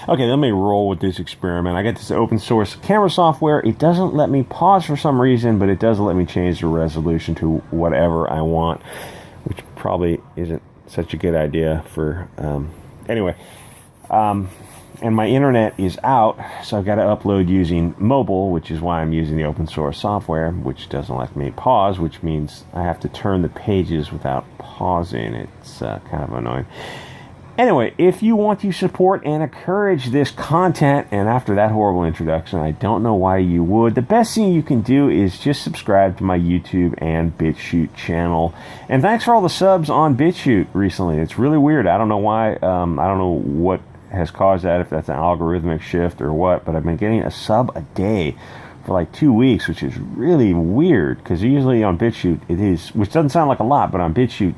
Okay, let me roll with this experiment. I got this open source camera software. It doesn't let me pause for some reason, but it does let me change the resolution to whatever I want, which probably isn't such a good idea for... anyway, and my internet is out, so I've got to upload using mobile, which is why I'm using the open source software, which doesn't let me pause, which means I have to turn the pages without pausing. It's kind of annoying. Anyway, if you want to support and encourage this content, and after that horrible introduction, I don't know why you would, the best thing you can do is just subscribe to my YouTube and Bitchute channel. And thanks for all the subs on Bitchute recently. It's really weird. I don't know why. I don't know what has caused that, if that's an algorithmic shift or what, but I've been getting a sub a day for like 2 weeks, which is really weird, because usually on Bitchute it is, which doesn't sound like a lot, but on Bitchute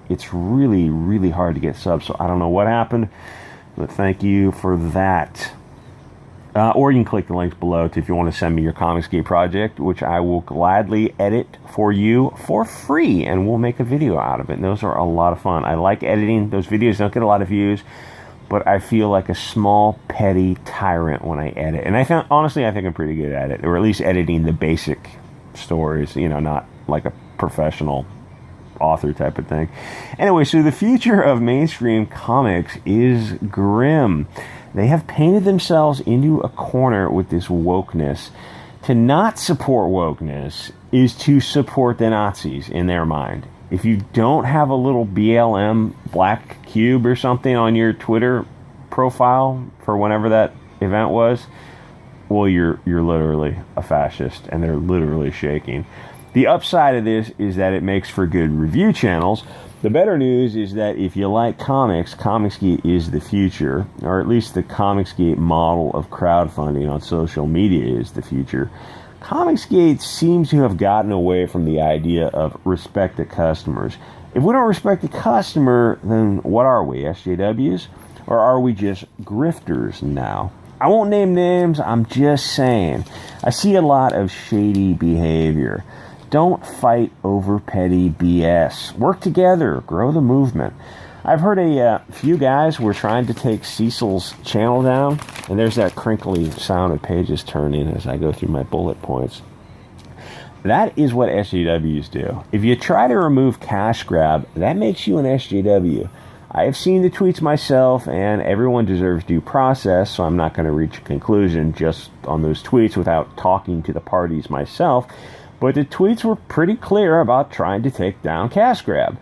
it's really, really hard to get subs, so I don't know what happened, but thank you for that. Or you can click the links below if you want to send me your Comicsgate project, which I will gladly edit for you for free, and we'll make a video out of it. And those are a lot of fun. I like editing. Those videos don't get a lot of views, but I feel like a small, petty tyrant when I edit. And honestly, I think I'm pretty good at it, or at least editing the basic stories, you know, not like a professional author type of thing. Anyway, so the future of mainstream comics is grim. They have painted themselves into a corner with this wokeness. To not support wokeness is to support the Nazis in their mind. If you don't have a little BLM black cube or something on your Twitter profile for whenever that event was, well, you're literally a fascist, and they're literally shaking. The upside of this is that it makes for good review channels. The better news is that if you like comics, Comicsgate is the future, or at least the Comicsgate model of crowdfunding on social media is the future. Comicsgate seems to have gotten away from the idea of respect the customers. If we don't respect the customer, then what are we, SJWs? Or are we just grifters now? I won't name names, I'm just saying. I see a lot of shady behavior. Don't fight over petty BS. Work together, grow the movement. I've heard a few guys were trying to take Cecil's channel down, and there's that crinkly sound of pages turning as I go through my bullet points. That is what SJWs do. If you try to remove cash grab, that makes you an SJW. I have seen the tweets myself, and everyone deserves due process, so I'm not going to reach a conclusion just on those tweets without talking to the parties myself. But the tweets were pretty clear about trying to take down cash grab.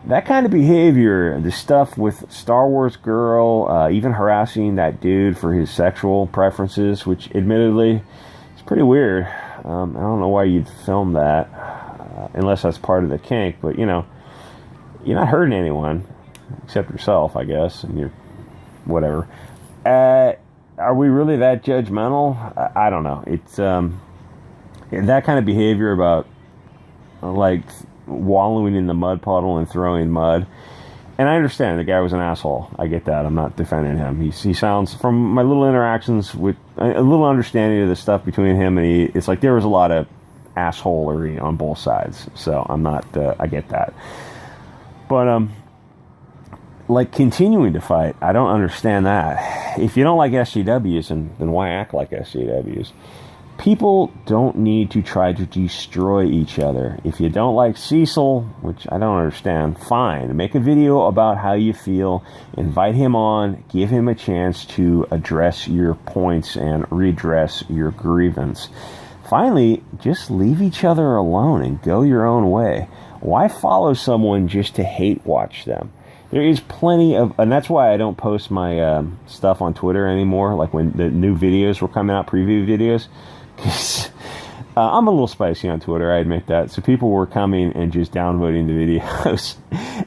That kind of behavior, the stuff with Star Wars Girl, even harassing that dude for his sexual preferences, which admittedly is pretty weird. I don't know why you'd film that, unless that's part of the kink, but you know, you're not hurting anyone, except yourself, I guess, and you're whatever. Are we really that judgmental? I don't know. It's that kind of behavior about like wallowing in the mud puddle and throwing mud. And I understand the guy was an asshole. I get that. I'm not defending him. He sounds, from my little interactions with a little understanding of the stuff between him and it's like there was a lot of assholery on both sides. So I'm not, I get that. But, like continuing to fight, I don't understand that. If you don't like SJWs, then why act like SJWs? People don't need to try to destroy each other. If you don't like Cecil, which I don't understand, fine. Make a video about how you feel. Invite him on. Give him a chance to address your points and redress your grievance. Finally, just leave each other alone and go your own way. Why follow someone just to hate watch them? There is plenty of, and that's why I don't post my stuff on Twitter anymore, like when the new videos were coming out, preview videos. Because I'm a little spicy on Twitter, I admit that. So people were coming and just downvoting the videos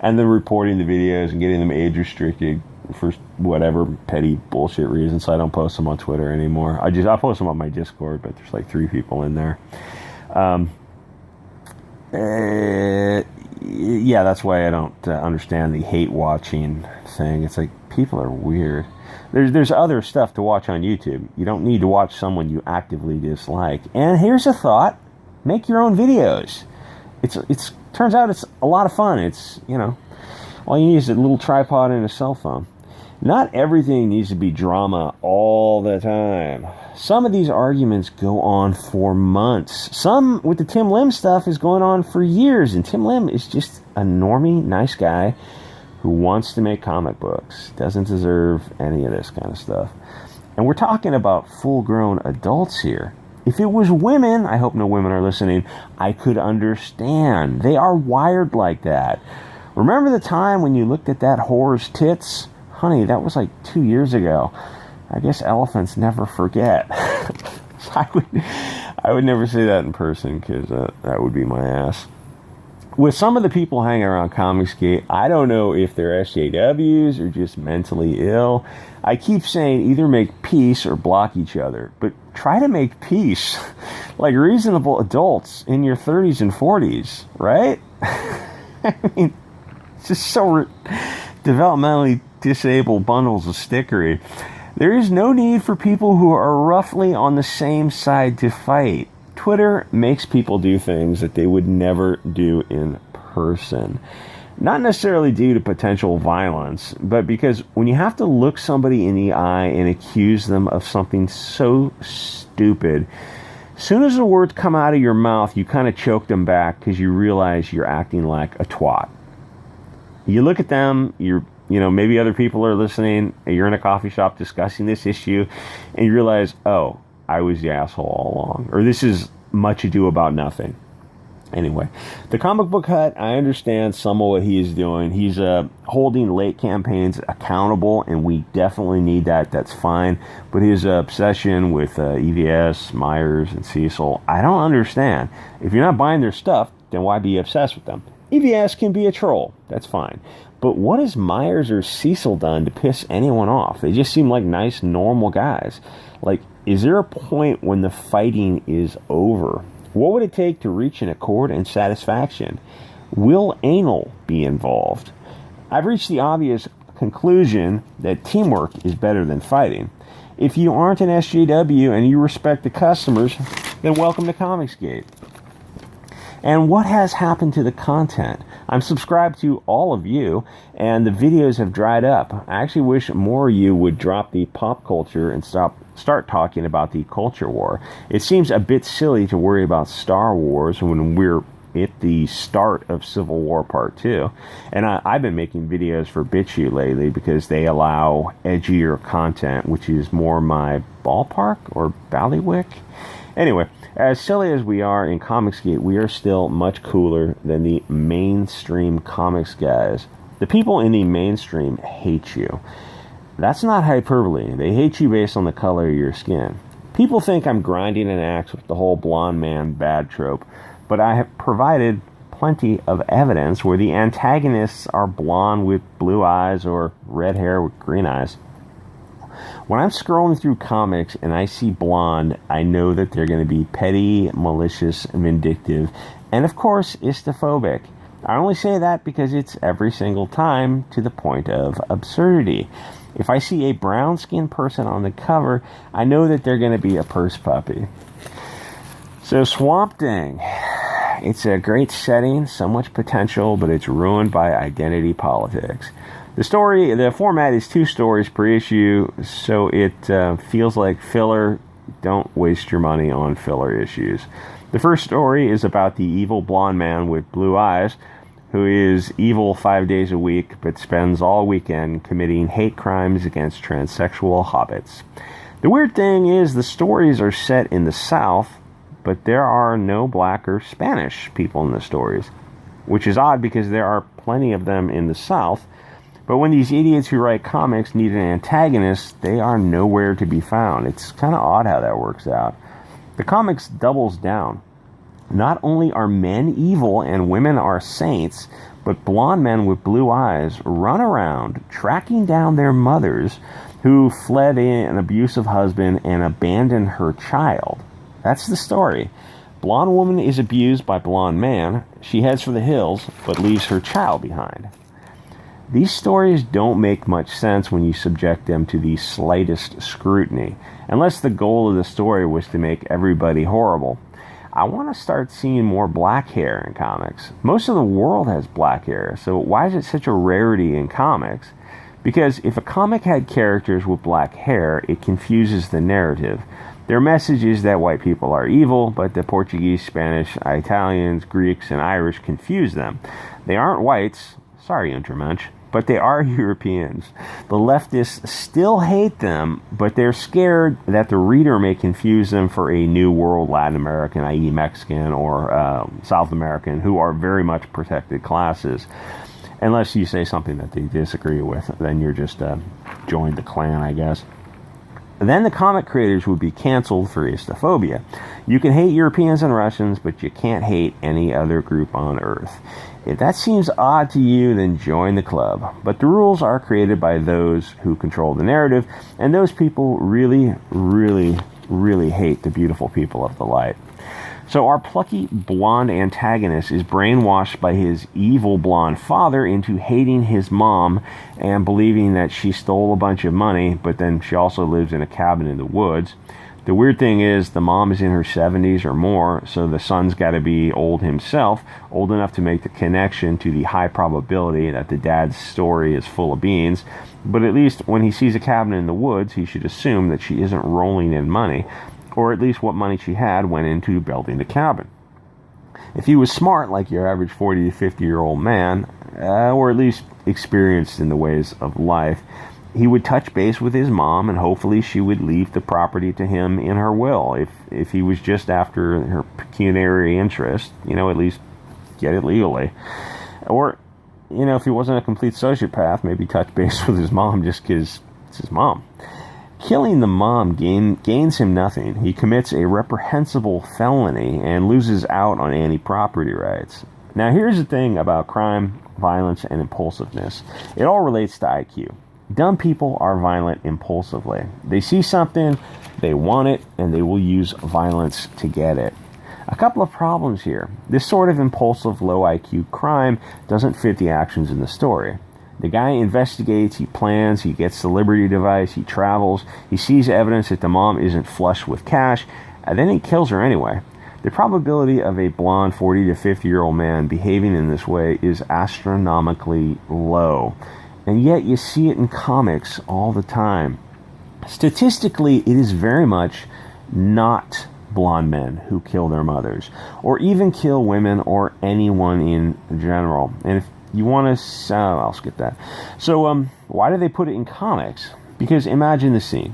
and then reporting the videos and getting them age restricted for whatever petty bullshit reason. So I don't post them on Twitter anymore. I post them on my Discord, but there's like 3 people in there. Yeah, that's why I don't understand the hate watching thing. It's like people are weird. There's other stuff to watch on YouTube. You don't need to watch someone you actively dislike. And here's a thought: make your own videos. It's turns out it's a lot of fun. It's, you know, all you need is a little tripod and a cell phone. Not everything needs to be drama all the time. Some of these arguments go on for months. Some with the Tim Lim stuff is going on for years, and Tim Lim is just a normie, nice guy who wants to make comic books. Doesn't deserve any of this kind of stuff. And we're talking about full-grown adults here. If it was women, I hope no women are listening, I could understand. They are wired like that. Remember the time when you looked at that whore's tits? Honey, that was like 2 years ago. I guess elephants never forget. I would never say that in person, because that would be my ass. With some of the people hanging around Comicsgate, I don't know if they're SJWs or just mentally ill. I keep saying either make peace or block each other, but try to make peace. Like reasonable adults in your 30s and 40s, right? I mean, it's just so developmentally disabled bundles of stickery. There is no need for people who are roughly on the same side to fight. Twitter makes people do things that they would never do in person. Not necessarily due to potential violence, but because when you have to look somebody in the eye and accuse them of something so stupid, as soon as the words come out of your mouth, you kind of choke them back because you realize you're acting like a twat. You look at them, maybe other people are listening, you're in a coffee shop discussing this issue, and you realize, oh, I was the asshole all along. Or this is much ado about nothing. Anyway, the Comic Book Hut, I understand some of what he is doing. He's holding late campaigns accountable, and we definitely need that. That's fine. But his obsession with EVS, Myers, and Cecil, I don't understand. If you're not buying their stuff, then why be obsessed with them? EVS can be a troll. That's fine. But what has Myers or Cecil done to piss anyone off? They just seem like nice, normal guys. Like, is there a point when the fighting is over? What would it take to reach an accord and satisfaction? Will anal be involved? I've reached the obvious conclusion that teamwork is better than fighting. If you aren't an SJW and you respect the customers, then welcome to Comicsgate. And what has happened to the content? I'm subscribed to all of you, and the videos have dried up. I actually wish more of you would drop the pop culture and start talking about the culture war. It seems a bit silly to worry about Star Wars when we're at the start of Civil War Part 2. And I've been making videos for Bitchute lately because they allow edgier content, which is more my ballpark or ballywick. Anyway, as silly as we are in Comicsgate, we are still much cooler than the mainstream comics guys. The people in the mainstream hate you. That's not hyperbole. They hate you based on the color of your skin. People think I'm grinding an axe with the whole blonde man bad trope, but I have provided plenty of evidence where the antagonists are blonde with blue eyes or red hair with green eyes. When I'm scrolling through comics and I see blonde, I know that they're going to be petty, malicious, vindictive, and of course, istophobic. I only say that because it's every single time to the point of absurdity. If I see a brown-skinned person on the cover, I know that they're going to be a purse puppy. So Swamp Thing. It's a great setting, so much potential, but it's ruined by identity politics. The format is 2 stories per issue, so it feels like filler. Don't waste your money on filler issues. The first story is about the evil blonde man with blue eyes, who is evil 5 days a week, but spends all weekend committing hate crimes against transsexual hobbits. The weird thing is the stories are set in the South, but there are no black or Spanish people in the stories, which is odd because there are plenty of them in the South. But when these idiots who write comics need an antagonist, they are nowhere to be found. It's kind of odd how that works out. The comics doubles down. Not only are men evil and women are saints, but blonde men with blue eyes run around tracking down their mothers who fled an abusive husband and abandoned her child. That's the story. Blonde woman is abused by blonde man. She heads for the hills, but leaves her child behind. These stories don't make much sense when you subject them to the slightest scrutiny, unless the goal of the story was to make everybody horrible. I want to start seeing more black hair in comics. Most of the world has black hair, so why is it such a rarity in comics? Because if a comic had characters with black hair, it confuses the narrative. Their message is that white people are evil, but the Portuguese, Spanish, Italians, Greeks, and Irish confuse them. They aren't whites, sorry Untermensch, but they are Europeans. The leftists still hate them, but they're scared that the reader may confuse them for a New World Latin American, i.e. Mexican, or South American, who are very much protected classes. Unless you say something that they disagree with, then you're just joined the clan, I guess. Then the comic creators would be canceled for Islamophobia. You can hate Europeans and Russians, but you can't hate any other group on Earth. If that seems odd to you, then join the club. But the rules are created by those who control the narrative, and those people really, really, really hate the beautiful people of the light. So our plucky blonde antagonist is brainwashed by his evil blonde father into hating his mom and believing that she stole a bunch of money, but then she also lives in a cabin in the woods. The weird thing is the mom is in her 70s or more, so the son's got to be old himself, old enough to make the connection to the high probability that the dad's story is full of beans. But at least when he sees a cabin in the woods, he should assume that she isn't rolling in money, or at least what money she had went into building the cabin. If he was smart like your average 40 to 50-year-old man, or at least experienced in the ways of life, he would touch base with his mom, and hopefully she would leave the property to him in her will. If he was just after her pecuniary interest, at least get it legally. Or, if he wasn't a complete sociopath, maybe touch base with his mom just because it's his mom. Killing the mom gains him nothing. He commits a reprehensible felony and loses out on any property rights. Now, here's the thing about crime, violence, and impulsiveness. It all relates to IQ. Dumb people are violent impulsively. They see something, they want it, and they will use violence to get it. A couple of problems here. This sort of impulsive, low IQ crime doesn't fit the actions in the story. The guy investigates, he plans, he gets the Liberty device, he travels, he sees evidence that the mom isn't flush with cash, and then he kills her anyway. The probability of a blonde 40 to 50-year-old man behaving in this way is astronomically low. And yet you see it in comics all the time. Statistically, it is very much not blonde men who kill their mothers, or even kill women or anyone in general. And if you want to... I'll skip that. So, why do they put it in comics? Because imagine the scene,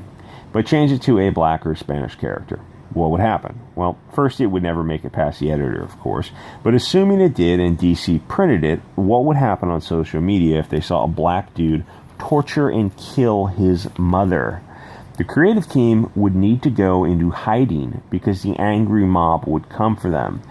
but change it to a black or Spanish character. What would happen? Well, first, it would never make it past the editor, of course. But assuming it did and DC printed it, what would happen on social media if they saw a black dude torture and kill his mother? The creative team would need to go into hiding because the angry mob would come for them.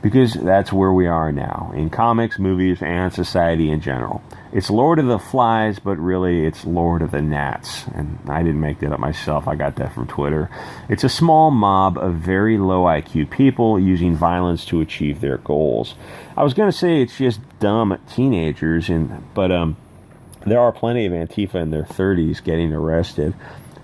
Because that's where we are now, in comics, movies, and society in general. It's Lord of the Flies, but really it's Lord of the Gnats. And I didn't make that up myself, I got that from Twitter. It's a small mob of very low IQ people using violence to achieve their goals. I was going to say it's just dumb teenagers, but there are plenty of Antifa in their 30s getting arrested.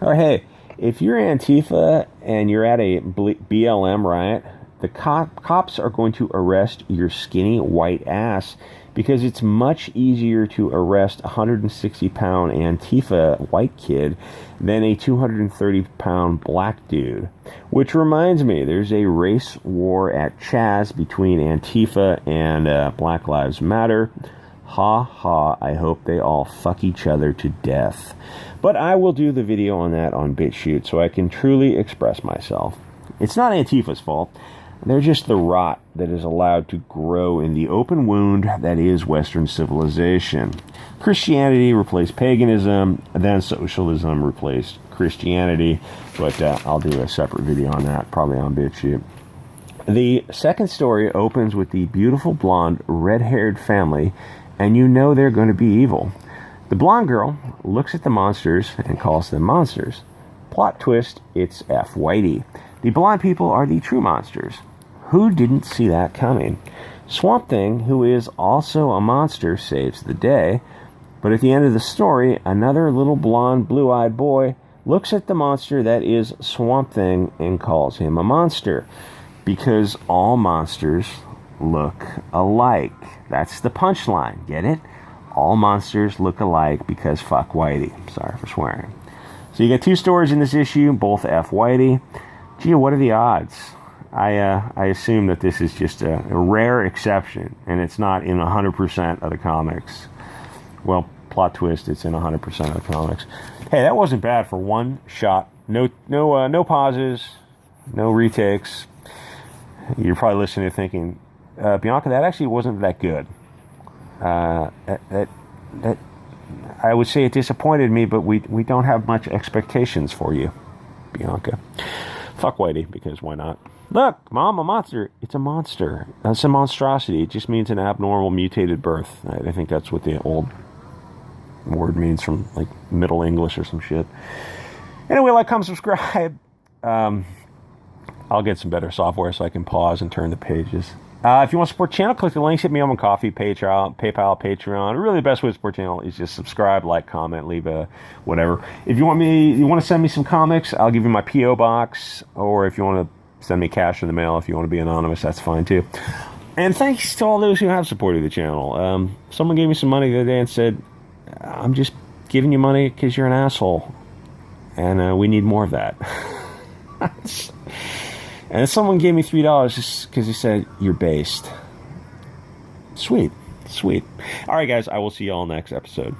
Oh, hey, if you're Antifa and you're at a BLM riot, the cops are going to arrest your skinny white ass because it's much easier to arrest a 160-pound Antifa white kid than a 230-pound black dude. Which reminds me, there's a race war at Chaz between Antifa and Black Lives Matter. Ha ha, I hope they all fuck each other to death. But I will do the video on that on Bitchute so I can truly express myself. It's not Antifa's fault. They're just the rot that is allowed to grow in the open wound that is Western civilization. Christianity replaced paganism, then socialism replaced Christianity, but I'll do a separate video on that, probably on BitChute. The second story opens with the beautiful blonde, red-haired family, and you know they're going to be evil. The blonde girl looks at the monsters and calls them monsters. Plot twist, it's F. Whitey. The blonde people are the true monsters. Who didn't see that coming? Swamp Thing, who is also a monster, saves the day. But at the end of the story, another little blonde, blue-eyed boy looks at the monster that is Swamp Thing and calls him a monster. Because all monsters look alike. That's the punchline. Get it? all monsters look alike because fuck Whitey. Sorry for swearing. So you get 2 stories in this issue, both F Whitey. Gee, what are the odds? I assume that this is just a rare exception, and it's not in 100% of the comics. Well, plot twist, it's in 100% of the comics. Hey, that wasn't bad for one shot. No pauses, no retakes. You're probably listening to thinking, Bianca, that actually wasn't that good. That I would say it disappointed me, but we don't have much expectations for you, Bianca. Fuck Whitey, because why not? Look, Mom, a monster. It's a monster. It's a monstrosity. It just means an abnormal mutated birth. I think that's what the old word means from like Middle English or some shit. Anyway, like, comment, subscribe. I'll get some better software so I can pause and turn the pages. If you want to support the channel, click the links, hit me up on Coffee, PayPal, Patreon. Really, the best way to support the channel is just subscribe, like, comment, leave a whatever. If you want to send me some comics, I'll give you my P.O. box. Or if you want to send me cash in the mail, if you want to be anonymous, that's fine too. And thanks to all those who have supported the channel. Someone gave me some money the other day and said, I'm just giving you money because you're an asshole. And we need more of that. And someone gave me $3 just because he said, you're based. Sweet. All right, guys, I will see you all next episode.